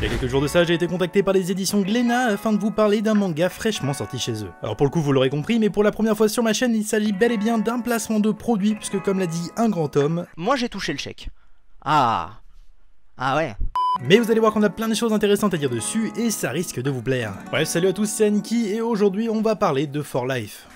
Il y a quelques jours de ça, j'ai été contacté par les éditions Glénat afin de vous parler d'un manga fraîchement sorti chez eux. Alors pour le coup, vous l'aurez compris, mais pour la première fois sur ma chaîne, il s'agit bel et bien d'un placement de produit, puisque comme l'a dit un grand homme... Moi j'ai touché le chèque. Ah ouais. Mais vous allez voir qu'on a plein de choses intéressantes à dire dessus, et ça risque de vous plaire. Bref, salut à tous, c'est Aniki, et aujourd'hui on va parler de For Life.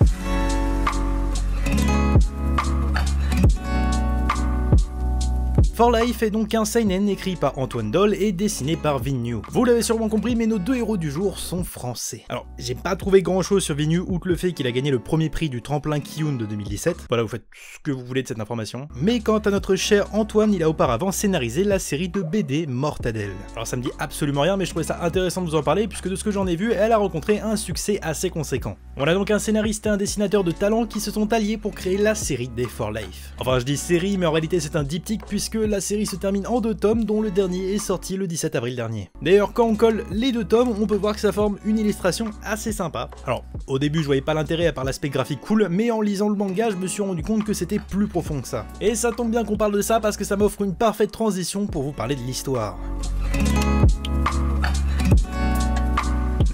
For Life est donc un seinen écrit par Antoine Doll et dessiné par Vinyu. Vous l'avez sûrement compris, mais nos deux héros du jour sont français. Alors, j'ai pas trouvé grand chose sur Vinyu, outre le fait qu'il a gagné le premier prix du tremplin Kiyun de 2017. Voilà, vous faites ce que vous voulez de cette information. Mais quant à notre cher Antoine, il a auparavant scénarisé la série de BD Mortadelle. Alors ça me dit absolument rien, mais je trouvais ça intéressant de vous en parler, puisque de ce que j'en ai vu, elle a rencontré un succès assez conséquent. On a donc un scénariste et un dessinateur de talent qui se sont alliés pour créer la série des For Life. Enfin, je dis série, mais en réalité c'est un diptyque, puisque la série se termine en 2 tomes, dont le dernier est sorti le 17 avril dernier. D'ailleurs, quand on colle les 2 tomes, on peut voir que ça forme une illustration assez sympa. Alors, au début je voyais pas l'intérêt à part l'aspect graphique cool, mais en lisant le manga, je me suis rendu compte que c'était plus profond que ça. Et ça tombe bien qu'on parle de ça parce que ça m'offre une parfaite transition pour vous parler de l'histoire.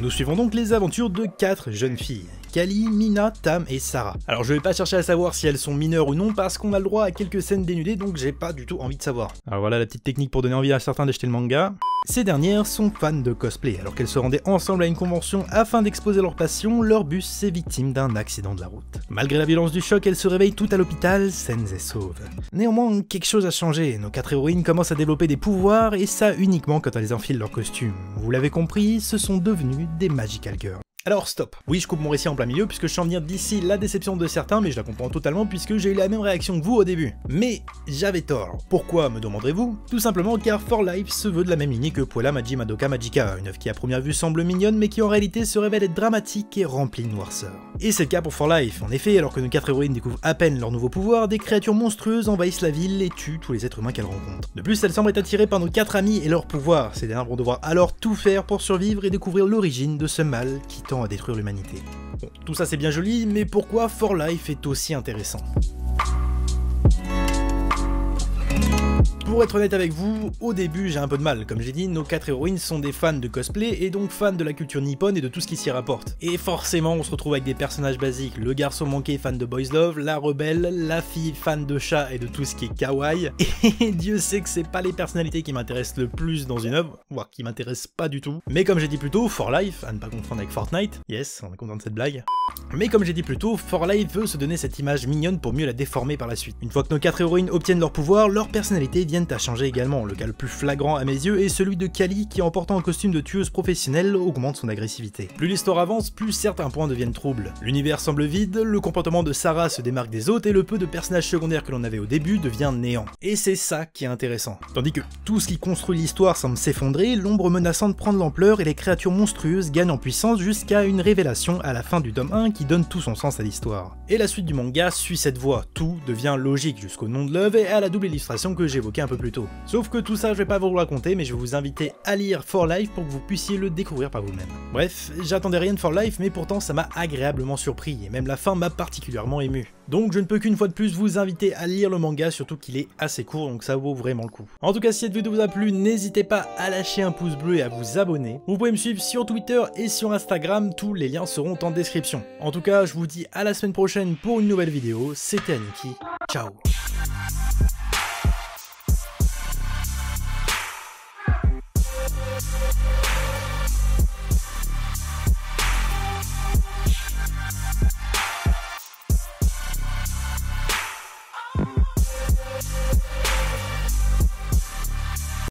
Nous suivons donc les aventures de 4 jeunes filles. Kali, Mina, Tam et Sarah. Alors je vais pas chercher à savoir si elles sont mineures ou non parce qu'on a le droit à quelques scènes dénudées, donc j'ai pas du tout envie de savoir. Alors voilà la petite technique pour donner envie à certains d'acheter le manga. Ces dernières sont fans de cosplay, alors qu'elles se rendaient ensemble à une convention afin d'exposer leur passion, leur bus est victime d'un accident de la route. Malgré la violence du choc, elles se réveillent toutes à l'hôpital, saines et sauves. Néanmoins, quelque chose a changé, nos 4 héroïnes commencent à développer des pouvoirs, et ça uniquement quand elles enfilent leur costume. Vous l'avez compris, ce sont devenues des Magical Girls. Alors stop, oui je coupe mon récit en plein milieu puisque je sens venir d'ici la déception de certains, mais je la comprends totalement puisque j'ai eu la même réaction que vous au début. Mais j'avais tort. Pourquoi, me demanderez-vous? Tout simplement car For Life se veut de la même lignée que Puella Magi Madoka Magica, une œuvre qui à première vue semble mignonne mais qui en réalité se révèle être dramatique et remplie de noirceur. Et c'est le cas pour For Life, en effet, alors que nos 4 héroïnes découvrent à peine leur nouveau pouvoir, des créatures monstrueuses envahissent la ville et tuent tous les êtres humains qu'elles rencontrent. De plus, elles semblent être attirées par nos 4 amis et leurs pouvoirs, ces derniers vont devoir alors tout faire pour survivre et découvrir l'origine de ce mal qui tend à détruire l'humanité. Bon, tout ça c'est bien joli, mais pourquoi For Life est aussi intéressant? Pour être honnête avec vous, au début j'ai un peu de mal. Comme j'ai dit, nos 4 héroïnes sont des fans de cosplay et donc fans de la culture nippone et de tout ce qui s'y rapporte. Et forcément on se retrouve avec des personnages basiques, le garçon manqué fan de boys love, la rebelle, la fille fan de chat et de tout ce qui est kawaii. Et Dieu sait que c'est pas les personnalités qui m'intéressent le plus dans une œuvre, voire qui m'intéressent pas du tout. Mais comme j'ai dit plus tôt, For Life, à ne pas confondre avec Fortnite, yes, on est content de cette blague. Mais comme j'ai dit plus tôt, For Life veut se donner cette image mignonne pour mieux la déformer par la suite. Une fois que nos 4 héroïnes obtiennent leur pouvoir, leurs personnalités viennent à changer également. Le cas le plus flagrant à mes yeux est celui de Kali qui, en portant un costume de tueuse professionnelle, augmente son agressivité. Plus l'histoire avance, plus certains points deviennent troubles. L'univers semble vide, le comportement de Sarah se démarque des autres et le peu de personnages secondaires que l'on avait au début devient néant. Et c'est ça qui est intéressant. Tandis que tout ce qui construit l'histoire semble s'effondrer, l'ombre menaçante prend de l'ampleur et les créatures monstrueuses gagnent en puissance jusqu'à une révélation à la fin du tome 1 qui donne tout son sens à l'histoire. Et la suite du manga suit cette voie, tout devient logique jusqu'au nom de l'œuvre et à la double illustration que j'évoquais un peu plus tôt. Sauf que tout ça je vais pas vous le raconter, mais je vais vous inviter à lire For Life pour que vous puissiez le découvrir par vous-même. Bref, j'attendais rien de For Life, mais pourtant ça m'a agréablement surpris, et même la fin m'a particulièrement ému. Donc je ne peux qu'une fois de plus vous inviter à lire le manga, surtout qu'il est assez court, donc ça vaut vraiment le coup. En tout cas, si cette vidéo vous a plu, n'hésitez pas à lâcher un pouce bleu et à vous abonner. Vous pouvez me suivre sur Twitter et sur Instagram, tous les liens seront en description. En tout cas, je vous dis à la semaine prochaine pour une nouvelle vidéo, c'était Aniki, ciao.